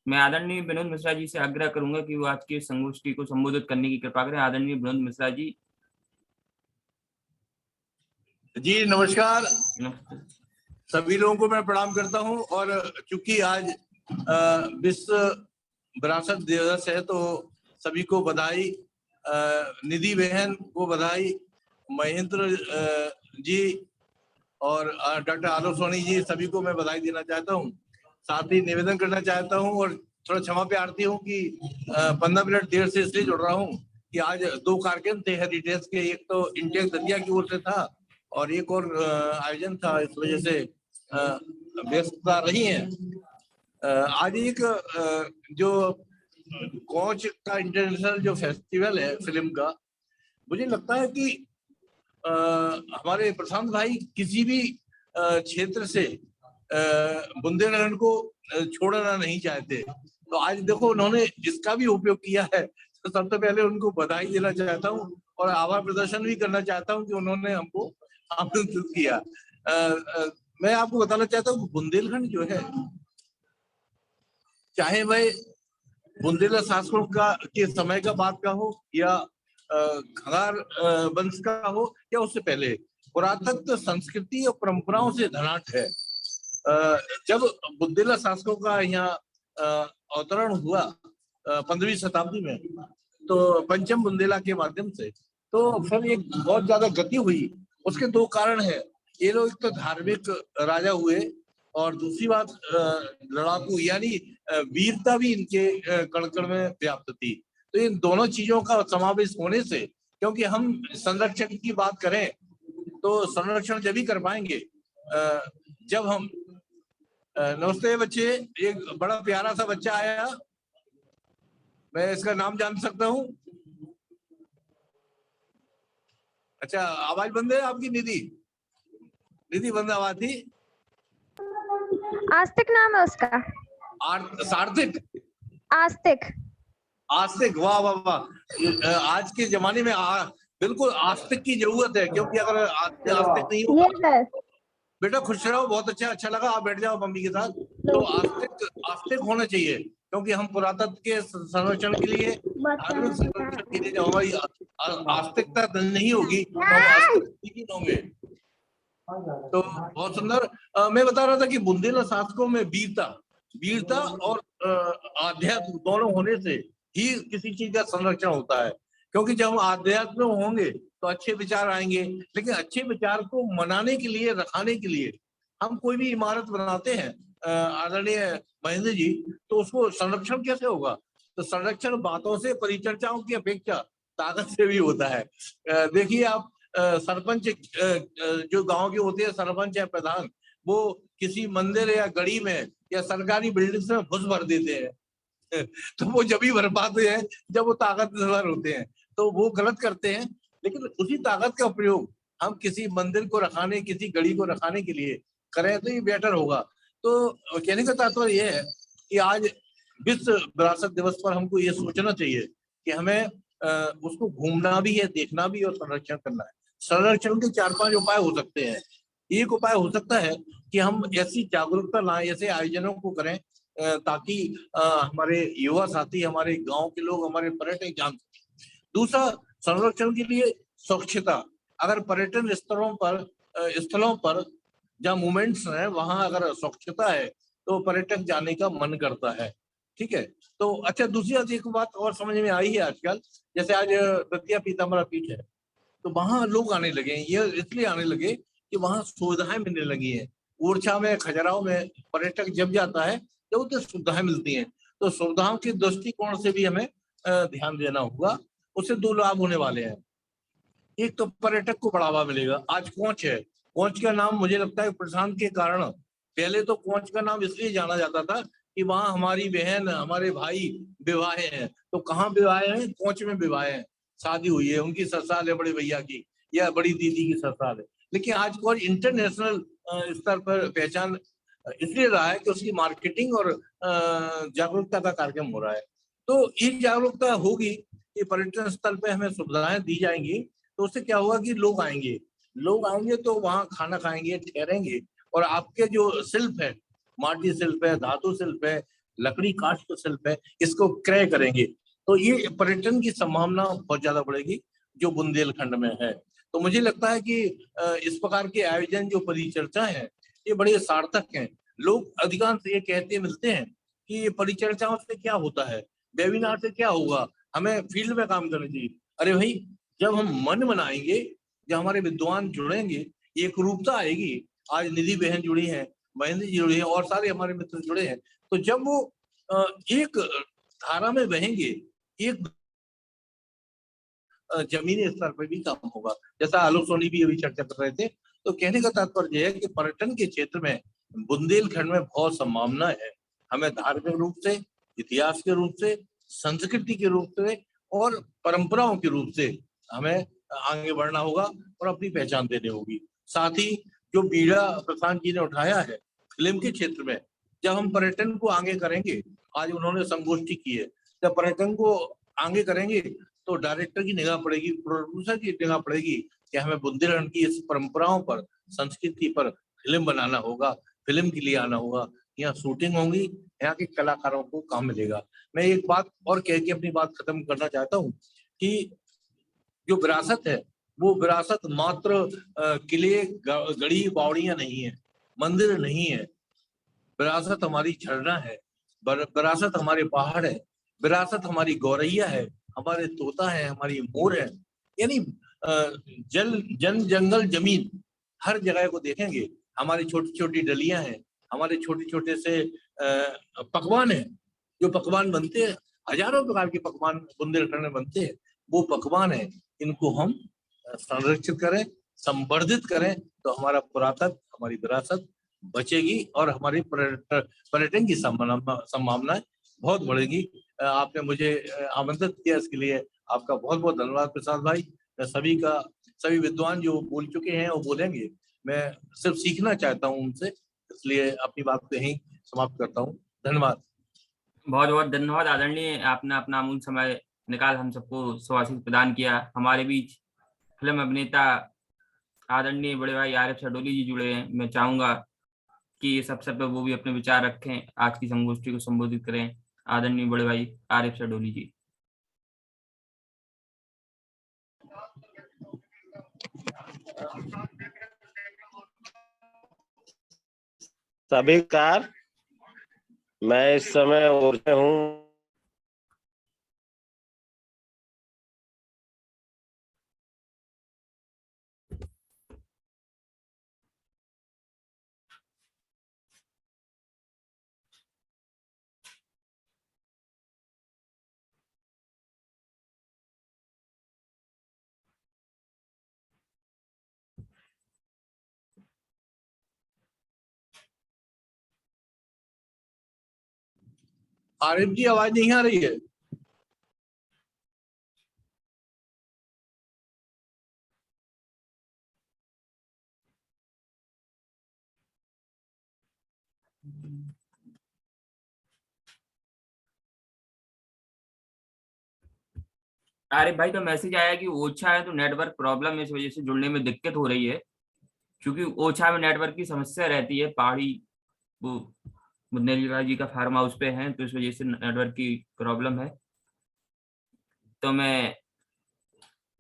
मैं आदरणीय विनोद मिश्रा जी से आग्रह करूंगा कि वो आज की संगोष्ठी को संबोधित करने की कृपा करें। आदरणीय विनोद मिश्रा जी। जी नमस्कार। नमस्ते। सभी लोगों को मैं प्रणाम करता हूं। और चूंकि आज विश्व विरासत दिवस है तो सभी को बधाई। निधि बहन को बधाई, महेंद्र जी और डॉक्टर आलोक सोनी जी, सभी को मैं बधाई देना चाहता हूं। साथ ही निवेदन करना चाहता हूं और थोड़ा क्षमा प्रार्थी हूं कि 15 मिनट देर से इसलिए जुड़ रहा हूं कि आज दो कार्यक्रम थे हेरिटेज के। एक तो इंटेक दतिया की ओर से था और एक और आयोजन था, इस वजह से व्यस्तता रही है। आज एक जो कोच का इंटरनेशनल जो फेस्टिवल है फिल्म का, मुझे लगता है कि हमारे प्रशांत भाई किसी भी क्षेत्र से बुंदेलखंड को छोड़ना नहीं चाहते। तो आज देखो उन्होंने इसका भी उपयोग किया है। तो सबसे पहले उनको बधाई देना चाहता हूँ और आभार प्रदर्शन भी करना चाहता हूँ कि उन्होंने हमको आमंत्रित किया। मैं आपको बताना चाहता हूँ बुंदेलखंड जो है, चाहे वह बुंदेला शासकों का के समय का बात का हो या खंगार वंश का हो या उससे पहले, पुरातत्व संस्कृति और परंपराओं से धनाढ्य है। जब बुंदेला शासकों का यहाँ अवतरण हुआ 15वीं शताब्दी में, तो पंचम बुंदेला के माध्यम से, तो फिर एक बहुत ज्यादा गति हुई। उसके दो कारण है। ये लोग एक तो धार्मिक राजा हुए और दूसरी बात लड़ाकू, यानी वीरता भी इनके कण कण में व्याप्त थी। तो इन दोनों चीजों का समावेश होने से, क्योंकि हम संरक्षण की बात करें तो संरक्षण जब ही कर पाएंगे जब हम नमस्ते बच्चे, एक बड़ा प्यारा सा बच्चा आया, मैं इसका नाम जान सकता हूँ? अच्छा, आवाज बंद है आपकी? निधि बंद आवाज थी। आस्तिक नाम है उसका। सार्थिक। आस्तिक। आस्तिक, वाह वाह वाह। आज के जमाने में बिल्कुल आस्तिक की जरूरत है, क्योंकि अगर आस्तिक नहीं होगा, बेटा खुश रहो, बहुत अच्छा लगा, आप बैठ जाओ मम्मी के साथ। तो आस्तिक होना चाहिए, क्योंकि हम पुरातत्व के संरक्षण के लिए, धार्मिक संरक्षण के लिए जब हमारी आस्तिकता नहीं होगी तो हम आस्तिक होंगे। तो बहुत सुंदर। मैं बता रहा था कि बुंदेला शासकों में वीरता और आध्यात्म दोनों होने से ही किसी चीज का संरक्षण होता है। क्योंकि जब हम आध्यात्म में होंगे तो अच्छे विचार आएंगे, लेकिन अच्छे विचार को मनाने के लिए, रखाने के लिए हम कोई भी इमारत बनाते हैं आदरणीय महेंद्र जी, तो उसको संरक्षण कैसे होगा? तो संरक्षण बातों से, परिचर्चाओं की अपेक्षा ताकत से भी होता है। देखिए आप, सरपंच जो गांव के होते हैं, सरपंच या प्रधान, वो किसी मंदिर या गढ़ी में या सरकारी बिल्डिंग में घुस भर देते हैं तो वो जब ही भर पाते हैं जब वो ताकतवर होते हैं, तो वो गलत करते हैं। लेकिन उसी ताकत का प्रयोग हम किसी मंदिर को रखाने, किसी गढ़ी को रखाने के लिए करें तो ये बेटर होगा। तो कहने का तात्पर्य यह है कि आज विश्व विरासत दिवस पर हमको ये सोचना चाहिए कि हमें उसको घूमना भी है, देखना भी और संरक्षण करना है। संरक्षण के 4-5 उपाय हो सकते हैं। एक उपाय हो सकता है कि हम ऐसी जागरूकता लाएं, ऐसे आयोजनों को करें ताकि हमारे युवा साथी, हमारे गांव के लोग, हमारे पर्यटक जान सकें। दूसरा, संरक्षण के लिए स्वच्छता। अगर पर्यटन स्थलों पर जहाँ मूवमेंट्स है वहां अगर स्वच्छता है तो पर्यटक जाने का मन करता है। ठीक है। तो अच्छा, दूसरी एक बात और समझ में आई है आजकल, जैसे आज दतिया पीताम्बरा पीठ है, तो वहां लोग आने लगे हैं। ये इसलिए आने लगे कि वहां सुविधाएं मिलने लगी हैं। ओरछा में, खजुराहो में पर्यटक जब जाता है तो उसे सुविधाएं मिलती हैं। तो सुविधाओं के दृष्टिकोण से भी हमें ध्यान देना होगा। उससे दो लाभ होने वाले हैं। एक तो पर्यटक को बढ़ावा मिलेगा। आज कोच है, कोच का नाम मुझे लगता है प्रशांत के कारण, पहले तो कोच का नाम इसलिए जाना जाता था कि वहां हमारी बहन, हमारे भाई विवाहे हैं। तो कहाँ विवाहे हैं? कोच में विवाहे हैं, शादी हुई है, उनकी ससुराल है बड़े भैया की या बड़ी दीदी की ससुराल है। लेकिन आज कोच इंटरनेशनल स्तर पर पहचान इसलिए रहा है कि उसकी मार्केटिंग और जागरूकता का कार्यक्रम हो रहा है। तो ये जागरूकता होगी कि पर्यटन स्थल पे हमें सुविधाएं दी जाएंगी, तो उससे क्या होगा कि लोग आएंगे तो वहां खाना खाएंगे, ठहरेंगे, और आपके जो शिल्प है, माटी शिल्प है, धातु शिल्प है, लकड़ी काठ का शिल्प है, इसको क्रय करेंगे तो ये पर्यटन की संभावना बहुत ज्यादा बढ़ेगी जो बुंदेलखंड में है। तो मुझे लगता है कि इस प्रकार के आयोजन जो परिचर्चा है ये बड़े सार्थक हैं। लोग अधिकांश ये कहते मिलते हैं कि ये परिचर्चाओं से क्या होता है, वेबिनार से क्या होगा, हमें फील्ड में काम करना चाहिए। अरे भाई, जब हम मन बनाएंगे, जब हमारे विद्वान जुड़ेंगे, एक रूपता आएगी। आज निधि बहन जुड़ी है, महेंद्र जी जुड़े हैं और सारे हमारे मित्र जुड़े हैं। तो जब वो एक धारा में बहेंगे, एक जमीनी स्तर पर भी काम होगा। जैसा आलोक सोनी भी अभी चर्चा कर रहे थे। तो कहने का तात्पर्य है कि पर्यटन के क्षेत्र में बुंदेलखंड में बहुत संभावना है। हमें धार्मिक रूप से, इतिहास के रूप से, संस्कृति के रूप से और परंपराओं के रूप से हमें आगे बढ़ना होगा और अपनी पहचान देनी होगी। साथ ही जो बीड़ा प्रशांत जी ने उठाया है फिल्म के क्षेत्र में, जब हम पर्यटन को आगे करेंगे, आज उन्होंने संगोष्ठी की है, जब पर्यटन को आगे करेंगे तो डायरेक्टर की निगाह पड़ेगी, प्रोड्यूसर की निगाह पड़ेगी कि हमें बुंदेलखंड की इस परंपराओं पर, संस्कृति पर फिल्म बनाना होगा, फिल्म के लिए आना होगा, यहाँ शूटिंग होगी, यहाँ के कलाकारों को काम मिलेगा। मैं एक बात और कह के अपनी बात खत्म करना चाहता हूँ कि जो विरासत है वो विरासत मात्र किले, गढ़ी बावड़ियां नहीं है, मंदिर नहीं है। विरासत हमारी झरना है, विरासत हमारे पहाड़ है, विरासत हमारी गौरैया है, हमारे तोता है, हमारी मोर है। यानी जल, जंगल, जमीन, हर जगह को देखेंगे, हमारी छोटी छोटी डलियां हैं, हमारे छोटे छोटे से पकवान हैं। जो पकवान बनते हैं, हजारों प्रकार के पकवान बुंदेलखंड में बनते हैं, वो पकवान है। इनको हम संरक्षित करें, संवर्धित करें तो हमारा पुरातन, हमारी विरासत बचेगी और हमारी पर्यटन की संभावनाएं बहुत बढ़ेगी। आपने मुझे आमंत्रित किया, इसके लिए आपका बहुत बहुत धन्यवाद प्रसाद भाई। मैं सभी विद्वान जो बोल चुके हैं वो बोलेंगे, मैं सिर्फ सीखना चाहता हूँ उनसे, इसलिए अपनी बात को यहीं समाप्त करता हूँ। धन्यवाद। बहुत बहुत धन्यवाद आदरणीय, आपने अपना अमूल्य समय निकाल हम सबको सुभाषित प्रदान किया। हमारे बीच फिल्म अभिनेता आदरणीय बड़े भाई आरिफ शहडोली जी जुड़े हैं। मैं चाहूंगा कि इस अवसर पर वो भी अपने विचार रखें, आज की संगोष्ठी को संबोधित करें। आदरणीय बड़े भाई आरिफ शहडोली जी। सभी कार, मैं इस समय ऊर्जा हूँ। आरिफ जी, आवाज नहीं आ रही है? अरे भाई, तो मैसेज आया कि ओछा है तो नेटवर्क प्रॉब्लम है, इस वजह से जुड़ने में दिक्कत हो रही है। क्योंकि ओछा में नेटवर्क की समस्या रहती है, पहाड़ी वो बुंदेलखंड जी का फार्म हाउस पे है, तो इस वजह से नेटवर्क की प्रॉब्लम है। तो मैं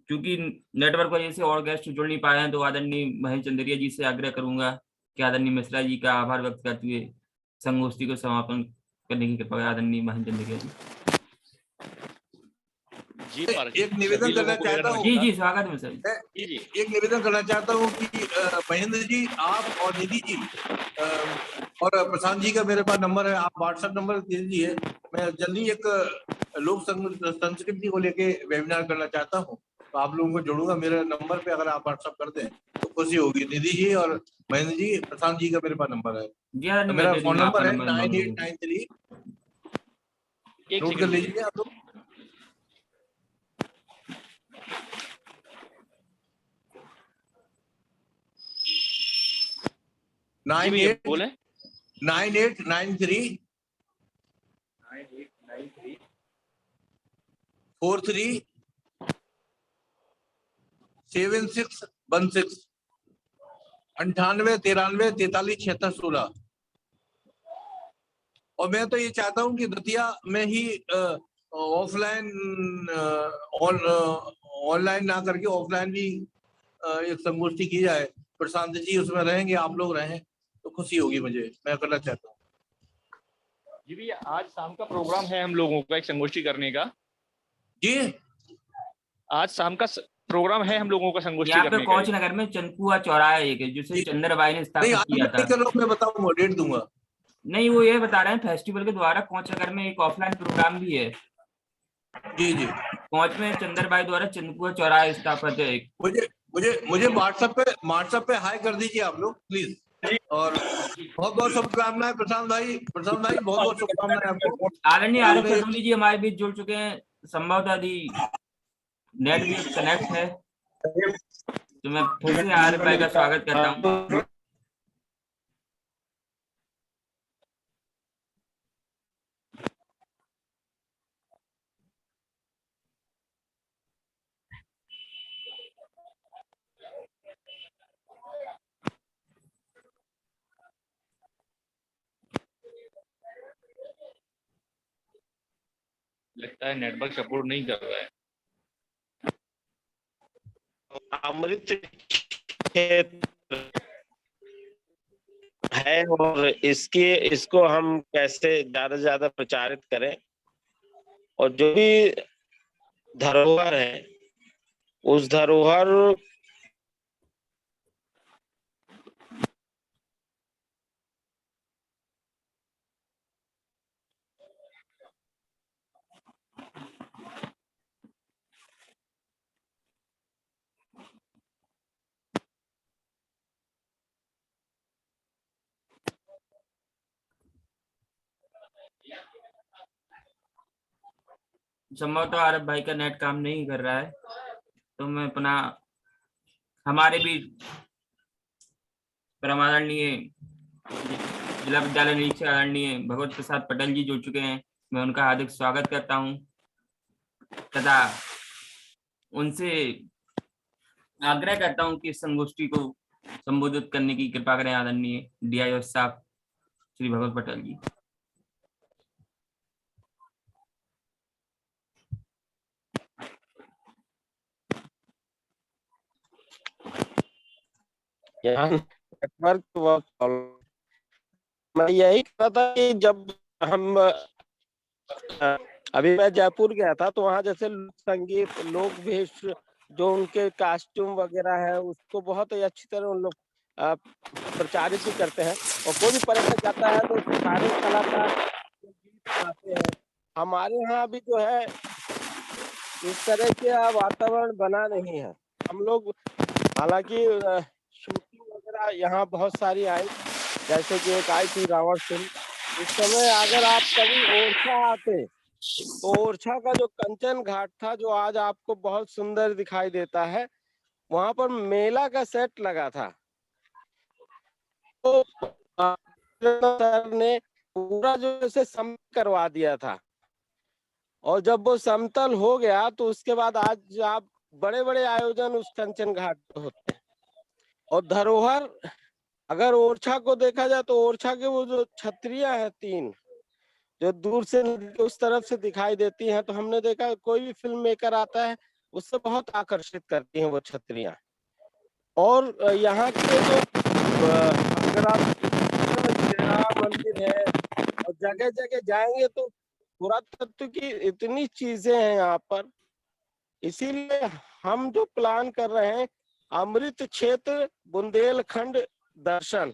क्योंकि नेटवर्क वजह से और गेस्ट जुड़ नहीं पाए हैं, तो आदरणीय महेश चंद्रिया जी से आग्रह करूंगा कि आदरणीय मिश्रा जी का आभार व्यक्त करते हुए संगोष्ठी को समापन करने की कृपा करें। आदरणीय महेश चंद्रिया जी। एक निवेदन करना चाहता हूँ। जी जी, स्वागत है सर। एक निवेदन करना चाहता हूँ कि महेंद्र जी, आप और निधि जी और प्रशांत जी का मेरे पास नंबर है, आप व्हाट्सएप नंबर दे दीजिए। मैं जल्दी एक लोक संस्कृति को लेके वेबिनार करना चाहता हूँ, तो आप लोगों को जोड़ूंगा। मेरे नंबर पे अगर आप व्हाट्सएप कर दें तो खुशी होगी। निधि जी और महेंद्र जी, प्रशांत जी का मेरे पास नंबर है। तो मेरा फोन नंबर है 9893, नोट कर लीजिए आप लोग। 9893 43 7616 98 93 43 76 16। और मैं तो ये चाहता हूँ कि दतिया में ही ऑफलाइन ऑनलाइन ना करके ऑफलाइन भी एक संगोष्ठी की जाए। प्रशांत जी उसमें रहेंगे, आप लोग रहें तो खुशी होगी मुझे, मैं करना चाहता हूँ। जी भैया, आज शाम का प्रोग्राम है हम लोगों का एक संगोष्ठी करने का। जी आज शाम का प्रोग्राम है हम लोगों का संगोष्ठी यहाँ पे करने का। कोच नगर में चंदकुआ चौराहा एक है जिसे चंद्रबाई ने नहीं, स्थापित आज किया मैं नहीं था। कर रहा हूँ, मैं बताऊंगा, डेट दूंगा। नहीं, वो ये बता रहे हैं फेस्टिवल के द्वारा कोच नगर में एक ऑफलाइन प्रोग्राम भी है। जी जी, कोच में चंद्रबाई द्वारा चंदकुआ चौराहा स्थापित है। मुझे मुझे मुझे व्हाट्सएप पे हाई कर दीजिए आप लोग प्लीज। और बहुत बहुत शुभकामनाएं प्रशांत भाई बहुत बहुत शुभकामनाएं आपको। आदरणीय आरिफ आपने खजूली जी हमारे बीच जुड़ चुके हैं, संभवतः यदि नेट भी कनेक्ट है तो मैं फिर से आरिफ भाई का स्वागत करता हूँ। लगता है नेटवर्क सपोर्ट नहीं कर रहा है। अमृत क्षेत्र है और इसको हम कैसे ज्यादा से ज्यादा प्रचारित करें, और जो भी धरोहर है उस धरोहर संभवतः आरिफ भाई का नेट काम नहीं कर रहा है, तो मैं अपना हमारे भी परमादरणीय जिला विद्यालय निरीक्षक आदरणीय भगवत प्रसाद पटेल जी जुड़ चुके हैं। मैं उनका हार्दिक स्वागत करता हूं तथा उनसे आग्रह करता हूं कि इस संगोष्ठी को संबोधित करने की कृपा करें आदरणीय डीआईओ साहब श्री भगवत पटेल जी। यहाँ नेटवर्क मैं यही कहता था कि जब हम अभी मैं जयपुर गया था तो वहाँ जैसे संगीत लोक वेश जो उनके कास्ट्यूम वगैरह है उसको बहुत ही अच्छी तरह उन लोग प्रचारित भी करते हैं, और कोई भी पर्यटक जाता है तो सारे कलाकार गीत गाते हैं। हमारे यहाँ भी जो है इस तरह के वातावरण बना नहीं है। हम लोग हालांकि शूटिंग वगैरह यहाँ बहुत सारी आई, जैसे कि एक आई थी रावण फिल्म। इस समय अगर आप कभी ओरछा आते तो ओरछा का जो कंचन घाट था जो आज आपको बहुत सुंदर दिखाई देता है, वहां पर मेला का सेट लगा था। तो सर ने पूरा जो से समतल करवा दिया था, और जब वो समतल हो गया तो उसके बाद आज आप बड़े बड़े आयोजन उस कंचन घाट पे होते हैं। और धरोहर अगर ओरछा को देखा जाए तो ओरछा के वो जो छतरियां हैं 3 जो दूर से उस तरफ से दिखाई देती हैं, तो हमने देखा कोई भी फिल्म मेकर आता है उससे बहुत आकर्षित करती हैं वो छतरियां। और यहाँ के जो अगर आप मंदिर है और जगह जगह जाएंगे तो पुरातत्व की इतनी चीजें हैं यहाँ पर, इसीलिए हम जो प्लान कर रहे हैं अमृत क्षेत्र बुंदेलखंड दर्शन,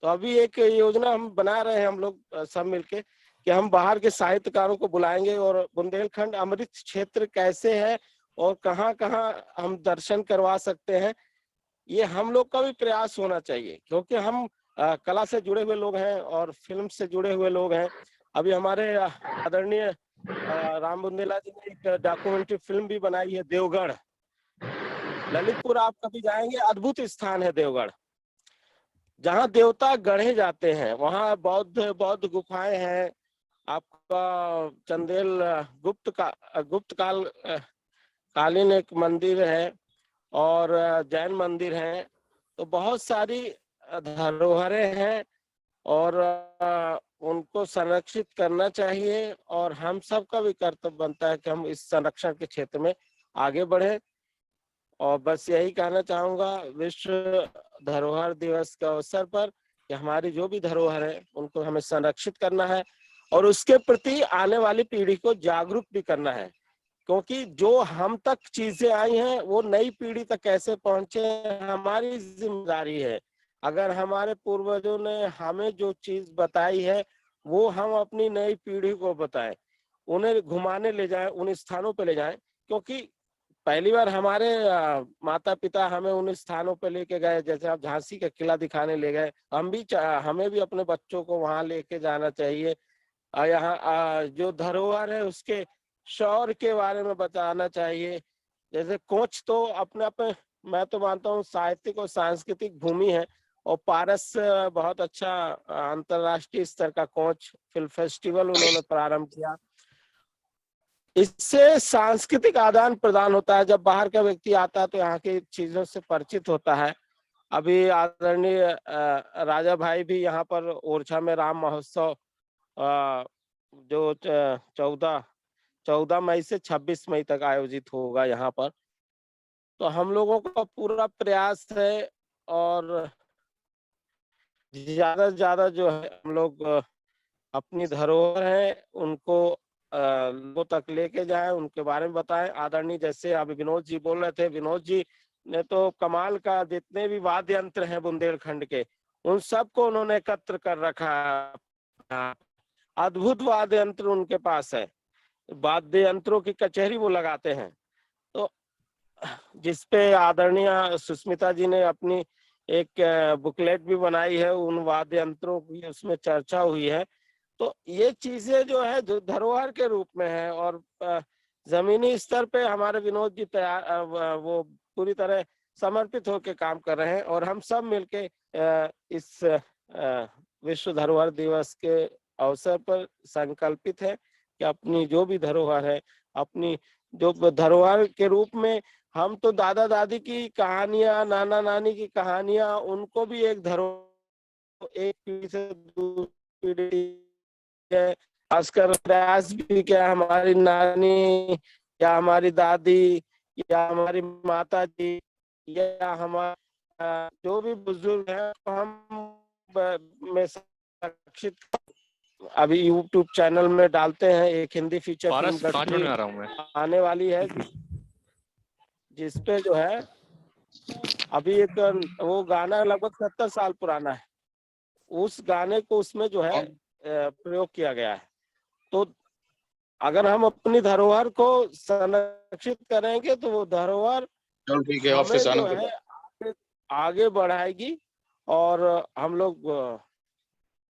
तो अभी एक योजना हम बना रहे हैं हम लोग सब मिलके कि हम बाहर के साहित्यकारों को बुलाएंगे और बुंदेलखंड अमृत क्षेत्र कैसे है और कहाँ कहाँ हम दर्शन करवा सकते हैं, ये हम लोग का भी प्रयास होना चाहिए, क्योंकि हम कला से जुड़े हुए लोग हैं और फिल्म से जुड़े हुए लोग हैं। अभी हमारे आदरणीय राम बुंदेला जी ने एक डॉक्यूमेंट्री फिल्म भी बनाई है देवगढ़, ललितपुर आप कभी जाएंगे, अद्भुत स्थान है देवगढ़ जहाँ देवता गढ़े जाते हैं। वहाँ बौद्ध गुफाएं हैं, आपका चंदेल गुप्त कालीन एक मंदिर है और जैन मंदिर है, तो बहुत सारी धरोहरें हैं। और उनको संरक्षित करना चाहिए और हम सबका भी कर्तव्य बनता है कि हम इस संरक्षण के क्षेत्र में आगे बढ़े। और बस यही कहना चाहूंगा विश्व धरोहर दिवस के अवसर पर कि हमारी जो भी धरोहर है उनको हमें संरक्षित करना है और उसके प्रति आने वाली पीढ़ी को जागरूक भी करना है, क्योंकि जो हम तक चीजें आई हैं वो नई पीढ़ी तक कैसे पहुंचे हमारी जिम्मेदारी है। अगर हमारे पूर्वजों ने हमें जो चीज बताई है वो हम अपनी नई पीढ़ी को बताएं, उन्हें घुमाने ले जाएं, उन स्थानों पे ले जाएं। क्योंकि पहली बार हमारे माता पिता हमें उन स्थानों पे लेके गए, जैसे आप झांसी का किला दिखाने ले गए, हमें भी अपने बच्चों को वहां लेके जाना चाहिए। यहाँ जो धरोहर है उसके शौर्य के बारे में बताना चाहिए। जैसे कोच तो अपने आप में मैं तो मानता हूँ साहित्यिक और सांस्कृतिक भूमि है, और पारस बहुत अच्छा अंतरराष्ट्रीय स्तर का कोच फिल्म फेस्टिवल उन्होंने प्रारंभ किया। इससे सांस्कृतिक आदान प्रदान होता है, जब बाहर का व्यक्ति आता है तो यहाँ की चीजों से परिचित होता है। अभी आदरणीय राजा भाई भी यहाँ पर ओरछा में राम महोत्सव जो 14 मई से 26 मई तक आयोजित होगा यहाँ पर, तो हम लोगों का पूरा प्रयास है और ज्यादा से ज्यादा जो है हम लोग अपनी धरोहर है उनको लोगों तक लेके जाएं, उनके बारे में बताएं। आदरणीय जैसे अभी विनोद जी बोल रहे थे, विनोद जी ने तो कमाल का जितने भी वाद्य यंत्र हैं बुंदेलखंड के उन सबको उन्होंने एकत्र कर रखा है। अद्भुत वाद्य यंत्र उनके पास है, वाद्य यंत्रों की कचहरी वो लगाते हैं। तो जिसपे आदरणीय सुष्मिता जी ने अपनी एक बुकलेट भी बनाई है, उन वाद्य यंत्रों की उसमें चर्चा हुई है। तो ये चीजें जो है जो धरोहर के रूप में है, और जमीनी स्तर पे हमारे विनोद जी वो पूरी तरह समर्पित होकर काम कर रहे हैं, और हम सब मिलके इस विश्व धरोहर दिवस के अवसर पर संकल्पित है कि अपनी जो भी धरोहर है, अपनी जो धरोहर के रूप में हम तो दादा दादी की कहानियां, नाना नानी की कहानियां, उनको भी एक एक पीढ़ी से दूसरी पीढ़ी खासकर प्रयास भी किया। हमारी नानी या हमारी दादी या हमारी माता जी या हमारा जो भी बुजुर्ग है हम में संरक्षित अभी यूट्यूब चैनल में डालते हैं। एक हिंदी फीचर फिल्म आने वाली है जिसपे जो है अभी एक वो गाना लगभग 70 साल पुराना है, उस गाने को उसमें जो है प्रयोग किया गया है। तो अगर हम अपनी धरोहर को संरक्षित करेंगे तो वो धरोहर हमें जो है आगे बढ़ाएगी और हम लोग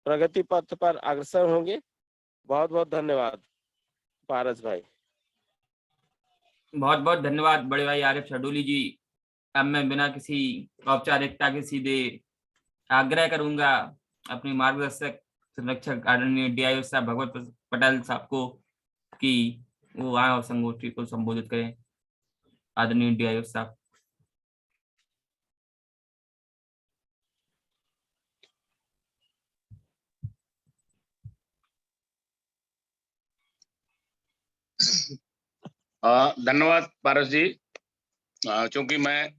प्रगति पथ पर अग्रसर होंगे। बहुत बहुत धन्यवाद पारस भाई। बहुत बहुत धन्यवाद बड़े भाई आरिफ शहडोली जी। अब मैं बिना किसी औपचारिकता के सीधे आग्रह करूंगा अपने मार्गदर्शक संरक्षक आदरणीय DIO साहब भगवत पटेल साहब को कि वो आए और संगोष्ठी को संबोधित करें। आदरणीय DIO साहब। धन्यवाद पारस जी। क्योंकि मैं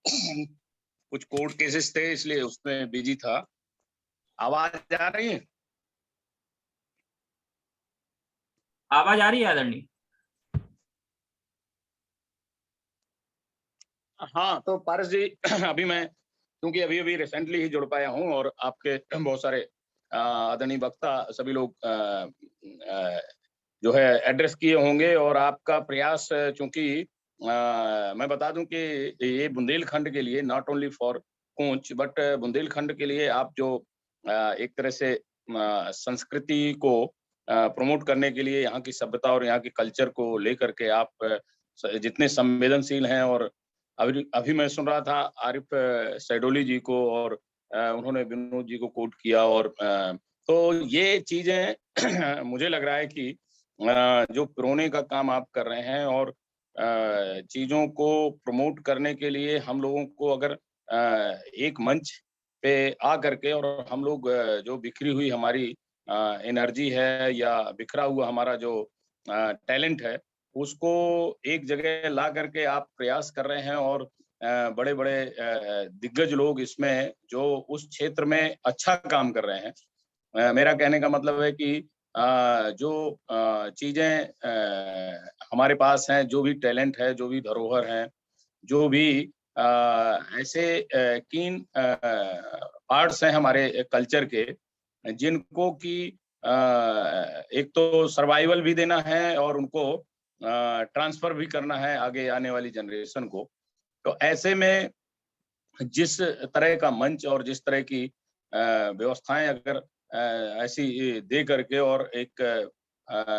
कुछ कोर्ट केसेस थे इसलिए उसमें बिजी था। आवाज आ रही है? आवाज आ रही है आदरणीय? हाँ, तो पारस जी अभी मैं क्योंकि अभी अभी रिसेंटली ही जुड़ पाया हूँ और आपके बहुत सारे आदरणीय वक्ता सभी लोग जो है एड्रेस किए होंगे, और आपका प्रयास चूंकि मैं बता दूं कि ये बुंदेलखंड के लिए not only for Konch but Bundelkhand के लिए आप जो एक तरह से संस्कृति को प्रमोट करने के लिए यहाँ की सभ्यता और यहाँ की कल्चर को लेकर के आप जितने संवेदनशील हैं। और अभी मैं सुन रहा था आरिफ शहडोली जी को और उन्होंने विनोद जी को कोट किया, और तो ये चीजें मुझे लग रहा है कि जो पिरोने का काम आप कर रहे हैं और चीजों को प्रमोट करने के लिए हम लोगों को अगर एक मंच पे आ करके और हम लोग जो बिखरी हुई हमारी एनर्जी है या बिखरा हुआ हमारा जो टैलेंट है, उसको एक जगह ला करके आप प्रयास कर रहे हैं और बड़े बड़े दिग्गज लोग इसमें जो उस क्षेत्र में अच्छा काम कर रहे हैं। मेरा कहने का मतलब है कि जो चीजें हमारे पास हैं, जो भी टैलेंट है, जो भी धरोहर है, जो भी ऐसे कीन पार्ट्स हैं हमारे कल्चर के, जिनको कि एक तो सर्वाइवल भी देना है और उनको ट्रांसफर भी करना है आगे आने वाली जनरेशन को। तो ऐसे में जिस तरह का मंच और जिस तरह की व्यवस्थाएं अगर ऐसी दे करके और एक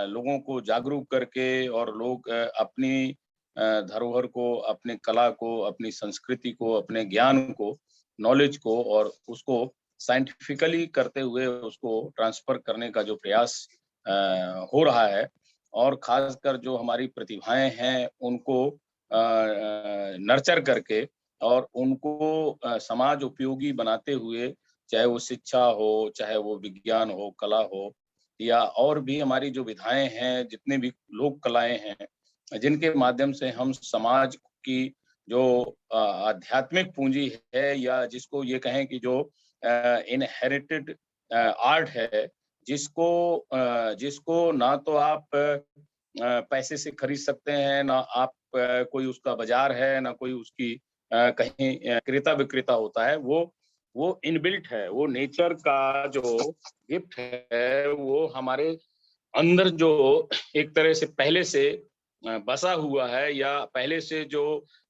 लोगों को जागरूक करके और लोग अपनी धरोहर को, अपनी कला को, अपनी संस्कृति को, अपने ज्ञान को, नॉलेज को और उसको साइंटिफिकली करते हुए उसको ट्रांसफर करने का जो प्रयास हो रहा है और खासकर जो हमारी प्रतिभाएं हैं उनको नर्चर करके और उनको समाज उपयोगी बनाते हुए, चाहे वो शिक्षा हो, चाहे वो विज्ञान हो, कला हो या और भी हमारी जो विधाएं हैं, जितने भी लोक कलाएं हैं, जिनके माध्यम से हम समाज की जो आध्यात्मिक पूंजी है या जिसको ये कहें कि जो इनहेरिटेड आर्ट है, जिसको ना तो आप पैसे से खरीद सकते हैं, ना आप कोई उसका बाजार है, ना कोई उसकी कहीं क्रेता विक्रेता होता है, वो इनबिल्ट है, वो नेचर का जो गिफ्ट है वो हमारे अंदर जो एक तरह से पहले से बसा हुआ है या पहले से जो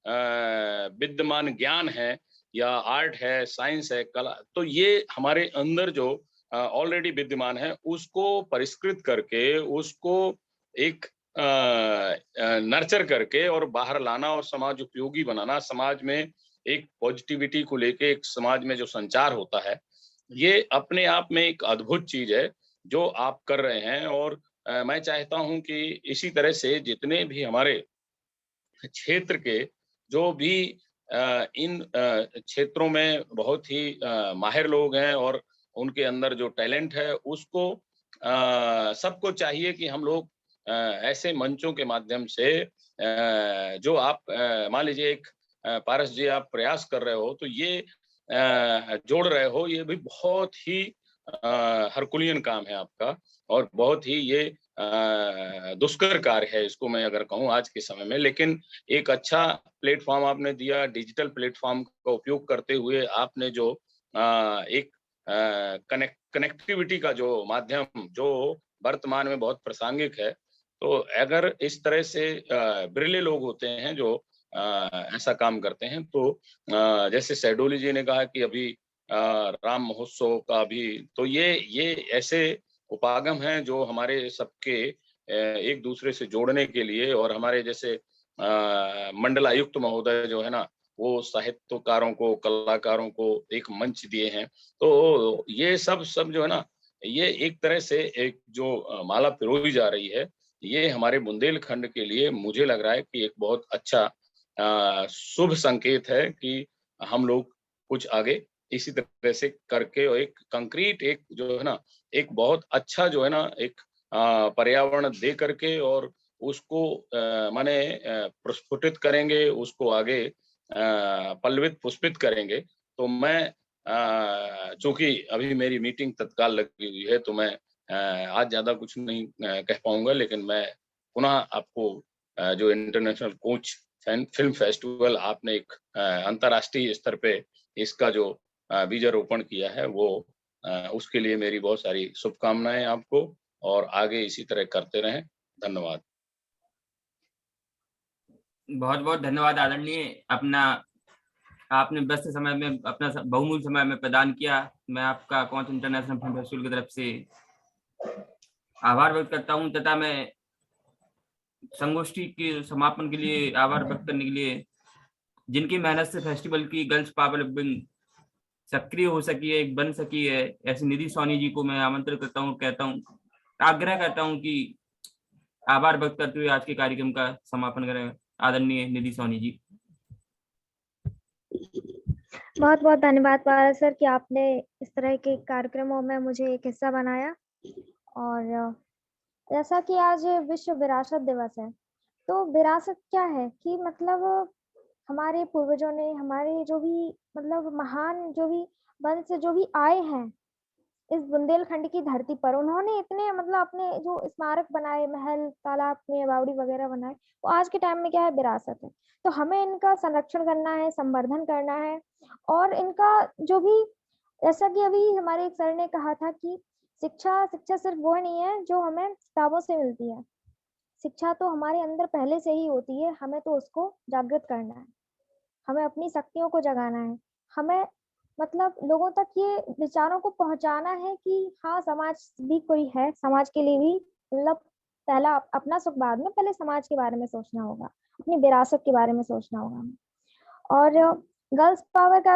विद्यमान ज्ञान है या आर्ट है, साइंस है, कला, तो ये हमारे अंदर जो ऑलरेडी विद्यमान है उसको परिष्कृत करके, उसको एक नर्चर करके और बाहर लाना और समाज उपयोगी बनाना, समाज में एक पॉजिटिविटी को लेके एक समाज में जो संचार होता है, ये अपने आप में एक अद्भुत चीज है जो आप कर रहे हैं। और मैं चाहता हूं कि इसी तरह से जितने भी हमारे क्षेत्र के जो भी इन क्षेत्रों में बहुत ही माहिर लोग हैं और उनके अंदर जो टैलेंट है उसको सबको चाहिए कि हम लोग ऐसे मंचों के माध्यम से जो आप मान लीजिए एक पारस जी आप प्रयास कर रहे हो, तो ये जोड़ रहे हो, ये भी बहुत ही हरकुलियन काम है आपका और बहुत ही ये दुष्कर कार्य है, इसको मैं अगर कहूँ आज के समय में। लेकिन एक अच्छा प्लेटफॉर्म आपने दिया, डिजिटल प्लेटफॉर्म का उपयोग करते हुए आपने जो एक कनेक्टिविटी का जो माध्यम जो वर्तमान में बहुत प्रासंगिक है, तो अगर इस तरह से बिरले लोग होते हैं जो ऐसा काम करते हैं, तो जैसे सैडोली जी ने कहा कि अभी राम महोत्सव का भी, तो ये ऐसे उपागम हैं जो हमारे सबके एक दूसरे से जोड़ने के लिए और हमारे जैसे मंडलायुक्त महोदय जो है ना, वो साहित्यकारों को, कलाकारों को एक मंच दिए हैं। तो ये सब जो है ना, ये एक तरह से एक जो माला पिरोई जा रही है, ये हमारे बुंदेलखंड के लिए मुझे लग रहा है कि एक बहुत अच्छा शुभ संकेत है कि हम लोग कुछ आगे इसी तरह से करके और एक कंक्रीट एक जो है ना, एक बहुत अच्छा जो है ना एक पर्यावरण दे करके और उसको माने प्रस्फुटित करेंगे, उसको आगे पल्लवित पुष्पित करेंगे। तो मैं चूंकि अभी मेरी मीटिंग तत्काल लगी हुई है, तो मैं आज ज्यादा कुछ नहीं कह पाऊंगा, लेकिन मैं पुनः आपको जो इंटरनेशनल कोच फिल्म फेस्टिवल आपने एक अंतर्राष्ट्रीय स्तर पे इसका जो बीजारोपण किया है, वो उसके लिए मेरी बहुत सारी शुभकामनाएं आपको और आगे इसी तरह करते रहें। धन्यवाद। बहुत बहुत धन्यवाद आदरणीय, आपने व्यस्त समय में अपना बहुमूल्य समय में प्रदान किया। मैं आपका कोच इंटरनेशनल फिल्म फेस्टिवल की तरफ से आभार व्यक्त करता हूं तथा मैं संगोष्ठी के समापन के लिए आभार व्यक्त करने के लिए जिनकी मेहनत से फेस्टिवल की गर्ल्स पावर विंग सक्रिय हो सकी है, बन सकी है, ऐसी निधि सोनी जी को मैं आमंत्रित करता हूँ, कहता हूँ, आग्रह करता हूँ कि आभार व्यक्त करते हुए आज के कार्यक्रम का समापन करें। आदरणीय निधि सोनी जी। बहुत बहुत धन्यवाद पारस सर कि आपने इस तरह के कार्यक्रमों में मुझे एक हिस्सा बनाया। और जैसा कि आज विश्व विरासत दिवस है, तो विरासत क्या है कि मतलब हमारे पूर्वजों ने, हमारे जो भी मतलब महान जो भी वंश जो भी आए हैं इस बुंदेलखंड की धरती पर, उन्होंने इतने मतलब अपने जो स्मारक बनाए, महल, तालाब में बावड़ी वगैरह बनाए, वो आज के टाइम में क्या है, विरासत है। तो हमें इनका संरक्षण करना है, संवर्धन करना है। और इनका जो भी, जैसा कि अभी हमारे एक सर ने कहा था कि शिक्षा सिर्फ वो नहीं है जो हमें किताबों से मिलती है। शिक्षा तो हमारे अंदर पहले से ही होती है, हमें तो उसको जागृत करना है, हमें अपनी शक्तियों को जगाना है, हमें मतलब लोगों तक ये विचारों को पहुंचाना है कि हाँ, समाज भी कोई है, समाज के लिए भी मतलब पहला अपना सुख बाद में, पहले समाज के बारे में सोचना होगा, अपनी विरासत के बारे में सोचना होगा। और गर्ल्स पावर का